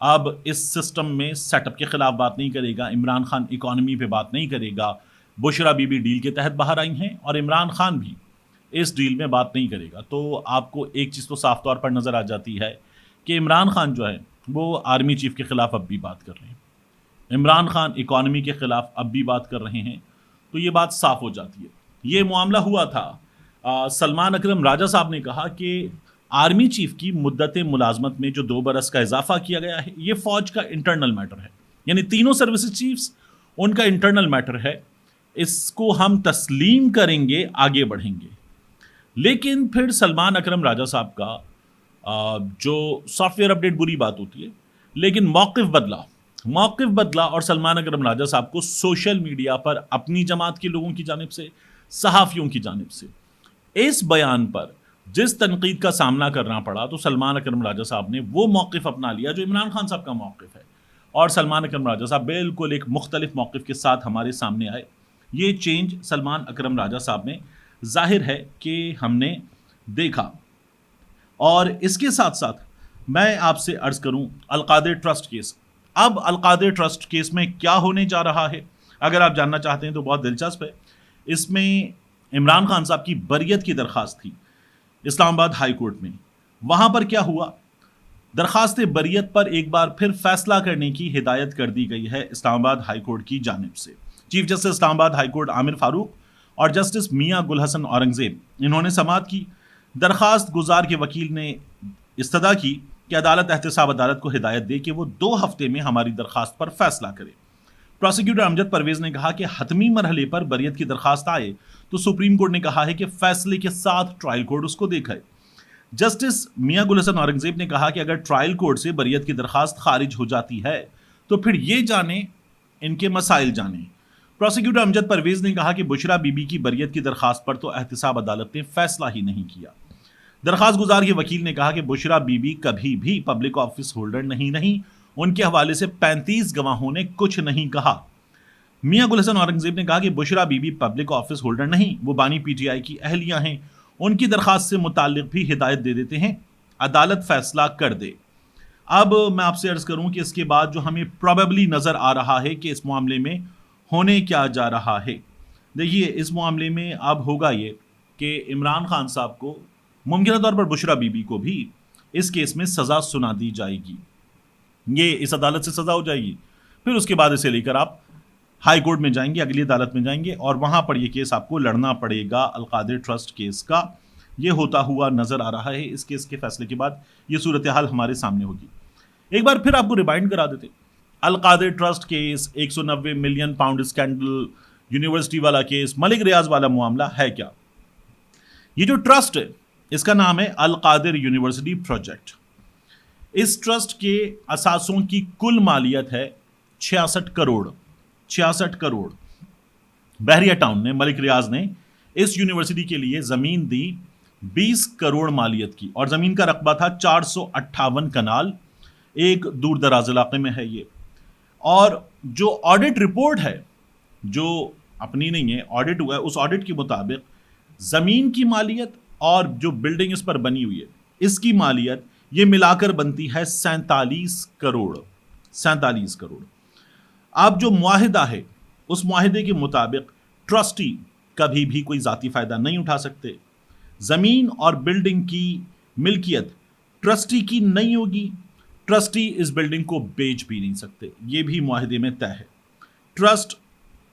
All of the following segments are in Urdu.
اب اس سسٹم میں سیٹ اپ کے خلاف بات نہیں کرے گا، عمران خان اکانومی پہ بات نہیں کرے گا، بشرا بی بی ڈیل کے تحت باہر آئی ہیں اور عمران خان بھی اس ڈیل میں بات نہیں کرے گا. تو آپ کو ایک چیز تو صاف طور پر نظر آ جاتی ہے کہ عمران خان جو ہے وہ آرمی چیف کے خلاف اب بھی بات کر رہے ہیں، عمران خان اکانومی کے خلاف اب بھی بات کر رہے ہیں. تو یہ بات صاف ہو جاتی ہے. یہ معاملہ ہوا تھا، سلمان اکرم راجہ صاحب نے کہا کہ آرمی چیف کی مدت ملازمت میں جو 2 برس کا اضافہ کیا گیا ہے یہ فوج کا انٹرنل میٹر ہے، یعنی تینوں سروسز چیفز ان کا انٹرنل میٹر ہے، اس کو ہم تسلیم کریں گے، آگے بڑھیں گے. لیکن پھر سلمان اکرم راجہ صاحب کا جو سافٹ ویئر اپڈیٹ بری بات ہوتی ہے، لیکن موقف بدلا اور سلمان اکرم راجہ صاحب کو سوشل میڈیا پر اپنی جماعت کے لوگوں کی جانب سے، صحافیوں کی جانب سے اس بیان پر جس تنقید کا سامنا کرنا پڑا، تو سلمان اکرم راجہ صاحب نے وہ موقف اپنا لیا جو عمران خان صاحب کا موقف ہے، اور سلمان اکرم راجہ صاحب بالکل ایک مختلف موقف کے ساتھ ہمارے سامنے آئے. یہ چینج سلمان اکرم راجہ صاحب میں ظاہر ہے کہ ہم نے دیکھا. اور اس کے ساتھ ساتھ میں آپ سے عرض کروں القادر ٹرسٹ کیس. اب القادر ٹرسٹ کیس میں کیا ہونے جا رہا ہے اگر آپ جاننا چاہتے ہیں تو بہت دلچسپ ہے. اس میں عمران خان صاحب کی بریت کی درخواست تھی اسلام آباد ہائی کورٹ میں. وہاں پر کیا ہوا، درخواست بریت پر ایک بار پھر فیصلہ کرنے کی ہدایت کر دی گئی ہے اسلام آباد ہائی کورٹ کی جانب سے. چیف جسٹس اسلام آباد ہائی کورٹ عامر فاروق اور جسٹس میاں گل حسن اورنگزیب انہوں نے سماعت کی. درخواست گزار کے وکیل نے استدعا کی کہ عدالت احتساب عدالت کو ہدایت دے کہ وہ 2 ہفتے میں ہماری درخواست پر فیصلہ کرے. پروسیکیوٹر امجد پرویز نے کہا کہ حتمی مرحلے پر بریت کی درخواست آئے تو سپریم کورٹ نے کہا ہے کہ فیصلے کے ساتھ ٹرائل کورٹ اس کو دیکھے. جسٹس میاں گل حسن اورنگزیب نے کہا کہ اگر ٹرائل کورٹ سے بریت کی درخواست خارج ہو جاتی ہے تو پھر یہ جانیں ان کے مسائل جانیں. پروسیکیوٹر امجد پرویز نے کہا کہ بشرا بی بی کی بریت کی درخواست پر تو احتساب عدالت نے فیصلہ ہی نہیں کیا. درخواست گزار کے وکیل نے کہا کہ بشرا بی بی کبھی بھی پبلک آفس ہولڈر نہیں، ان کے حوالے سے 35 گواہوں نے کچھ نہیں کہا. میاں گل حسن اورنگزیب نے کہا کہ بشرا بی بی پبلک آفس ہولڈر نہیں، وہ بانی پی ٹی آئی کی اہلیہ ہیں، ان کی درخواست سے متعلق بھی ہدایت دے دیتے ہیں، عدالت فیصلہ کر دے. اب میں آپ سے عرض کروں کہ اس کے بعد جو ہمیں پروبیبلی نظر آ رہا ہے کہ اس معاملے میں ہونے کیا جا رہا ہے. دیکھیے اس معاملے میں اب ہوگا یہ کہ عمران خان صاحب کو ممکنہ طور پر بشرا بی بی کو بھی اس کیس میں سزا سنا دی جائے گی، یہ اس عدالت سے سزا ہو جائے گی. پھر اس کے بعد اسے لے کر آپ ہائی کورٹ میں جائیں گے، اگلی عدالت میں جائیں گے اور وہاں پر یہ کیس آپ کو لڑنا پڑے گا القادر ٹرسٹ کیس کا. یہ ہوتا ہوا نظر آ رہا ہے. اس کیس کے فیصلے کے بعد یہ صورتحال ہمارے سامنے ہوگی. ایک بار پھر آپ کو ریمائنڈ کرا دیتے، Al-Qadir trust case, 190 million pound scandal, university والا کیس، ملک ریاض والا معاملہ ہے کیا؟ یہ جو ٹرسٹ ہے اس کا نام ہے القادر یونیورسٹی پروجیکٹ. اس ٹرسٹ کے اثاثوں کی کل مالیت ہے 66 کروڑ. بحریہ ٹاؤن نے، ملک ریاض نے اس یونیورسٹی کے لیے زمین دی 20 کروڑ مالیت کی، اور زمین کا رقبہ تھا 458 کنال، ایک دور دراز علاقے میں ہے یہ. اور جو آڈٹ رپورٹ ہے جو اپنی نہیں ہے، آڈٹ ہوا ہے، اس آڈٹ کے مطابق زمین کی مالیت اور جو بلڈنگ اس پر بنی ہوئی ہے اس کی مالیت یہ ملا کر بنتی ہے 47 کروڑ. اب جو معاہدہ ہے اس معاہدے کے مطابق ٹرسٹی کبھی بھی کوئی ذاتی فائدہ نہیں اٹھا سکتے. زمین اور بلڈنگ کی ملکیت ٹرسٹی کی نہیں ہوگی، ٹرسٹی اس بلڈنگ کو بیچ بھی نہیں سکتے، یہ بھی معاہدے میں طے ہے. ٹرسٹ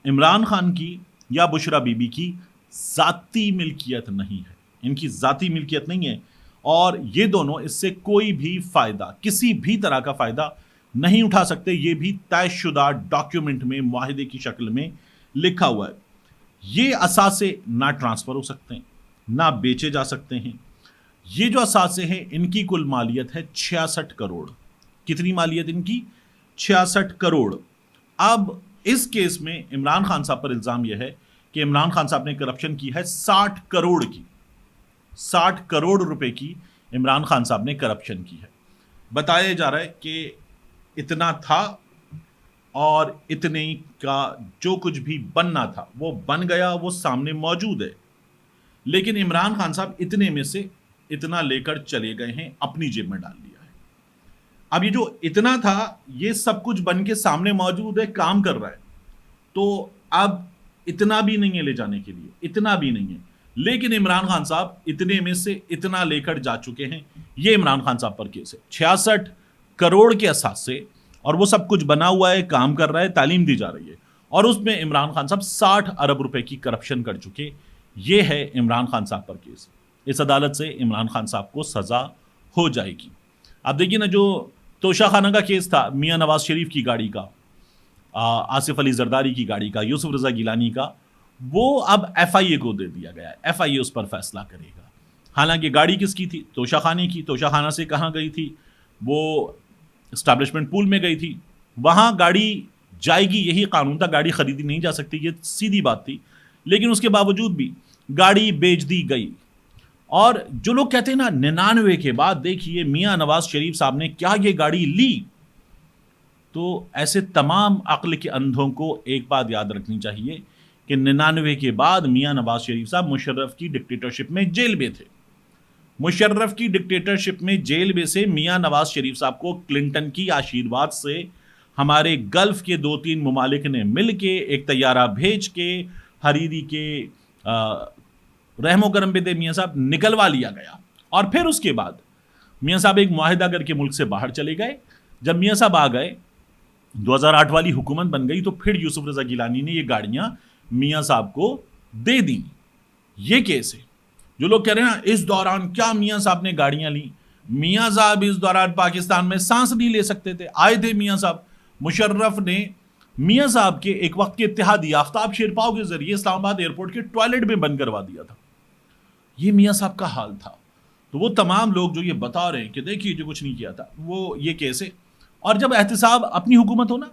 عمران خان کی یا بشرا بی بی کی ذاتی ملکیت نہیں ہے، ان کی ذاتی ملکیت نہیں ہے، اور یہ دونوں اس سے کوئی بھی فائدہ، کسی بھی طرح کا فائدہ نہیں اٹھا سکتے. یہ بھی طے شدہ ڈاکیومنٹ میں معاہدے کی شکل میں لکھا ہوا ہے. یہ اثاثے نہ ٹرانسفر ہو سکتے ہیں نہ بیچے جا سکتے ہیں. یہ جو اثاثے ہیں ان کی کل مالیت ہے 66 کروڑ. کتنی مالیت ان کی؟ 66 کروڑ. اب اس کیس میں عمران خان صاحب پر الزام یہ ہے کہ عمران خان صاحب نے کرپشن کی ہے 60 کروڑ کی، 60 کروڑ روپے کی عمران خان صاحب نے کرپشن کی ہے. بتایا جا رہا ہے کہ اتنا تھا اور اتنے کا جو کچھ بھی بننا تھا وہ بن گیا، وہ سامنے موجود ہے. لیکن عمران خان صاحب اتنے میں سے اتنا لے کر چلے گئے ہیں، اپنی جیب میں ڈال لیا ہے. اب یہ جو اتنا تھا یہ سب کچھ بن کے سامنے موجود ہے، کام کر رہا ہے، تو اب اتنا بھی نہیں ہے لے جانے کے لیے، اتنا بھی نہیں ہے. لیکن عمران خان صاحب اتنے میں سے اتنا لے کر جا چکے ہیں. یہ عمران خان صاحب پر کیس ہے 66 کروڑ کے اساس سے، اور وہ سب کچھ بنا ہوا ہے، کام کر رہا ہے، تعلیم دی جا رہی ہے، اور اس میں عمران خان صاحب 60 ارب روپے کی کرپشن کر چکے. یہ ہے عمران خان صاحب پر کیس. اس عدالت سے عمران خان صاحب کو سزا ہو جائے گی. اب دیکھیے نا، جو توشہ خانہ کا کیس تھا میاں نواز شریف کی گاڑی کا، آصف علی زرداری کی گاڑی کا، یوسف رضا گیلانی کا، وہ اب ایف آئی اے کو دے دیا گیا ہے. ایف آئی اے اس پر فیصلہ کرے گا. حالانکہ گاڑی کس کی تھی؟ توشہ خانے کی. توشہ خانہ سے کہاں گئی تھی؟ وہ اسٹیبلشمنٹ پول میں گئی تھی. وہاں گاڑی جائے گی، یہی قانون تھا، گاڑی خریدی نہیں جا سکتی، یہ سیدھی بات تھی. لیکن اس کے باوجود بھی گاڑی بیچ دی گئی. اور جو لوگ کہتے ہیں نا 99 کے بعد دیکھیے میاں نواز شریف صاحب نے کیا یہ گاڑی لی، تو ایسے تمام عقل کے اندھوں کو ایک بات یاد رکھنی چاہیے کہ 99 کے بعد میاں نواز شریف صاحب مشرف کی ڈکٹیٹرشپ میں جیل میں تھے. مشرف کی ڈکٹیٹرشپ میں جیل میں سے میاں نواز شریف صاحب کو کلنٹن کی آشیرواد سے ہمارے گلف کے 2-3 ممالک نے مل کے ایک طیارہ بھیج کے حریری کے رحم و کرم پہ دے میاں صاحب نکلوا لیا گیا. اور پھر اس کے بعد میاں صاحب ایک معاہدہ کر کے ملک سے باہر چلے گئے. جب میاں صاحب آ گئے، 2008 والی حکومت بن گئی، تو پھر یوسف رضا گیلانی نے یہ گاڑیاں میاں صاحب کو دے دیں. یہ کیس ہے. جو لوگ کہہ رہے ہیں نا اس دوران کیا میاں صاحب نے گاڑیاں لی، میاں صاحب اس دوران پاکستان میں سانس نہیں لے سکتے تھے. آئے تھے میاں صاحب، مشرف نے میاں صاحب کے ایک وقت کے اتحادی آفتاب شیرپاؤ کے ذریعے اسلام آباد ایئرپورٹ کے ٹوائلٹ میں بند کروا دیا تھا. یہ میاں صاحب کا حال تھا. تو وہ تمام لوگ جو یہ بتا رہے ہیں کہ دیکھیے جو کچھ نہیں کیا تھا، وہ یہ کیس ہے. اور جب احتساب اپنی حکومت ہو نا،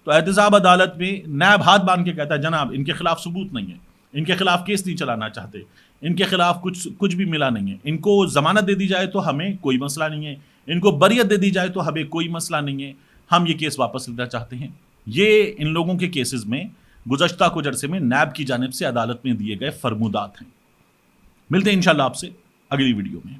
تو احتساب عدالت میں نیب ہاتھ باندھ کے کہتا ہے جناب ان کے خلاف ثبوت نہیں ہے، ان کے خلاف کیس نہیں چلانا چاہتے، ان کے خلاف کچھ بھی ملا نہیں ہے، ان کو ضمانت دے دی جائے تو ہمیں کوئی مسئلہ نہیں ہے، ان کو بریت دے دی جائے تو ہمیں کوئی مسئلہ نہیں ہے، ہم یہ کیس واپس لینا چاہتے ہیں. یہ ان لوگوں کے کیسز میں گزشتہ کچھ عرصے میں نیب کی جانب سے عدالت میں دیے گئے فرمودات ہیں. ملتے ہیں انشاءاللہ آپ سے اگلی ویڈیو میں.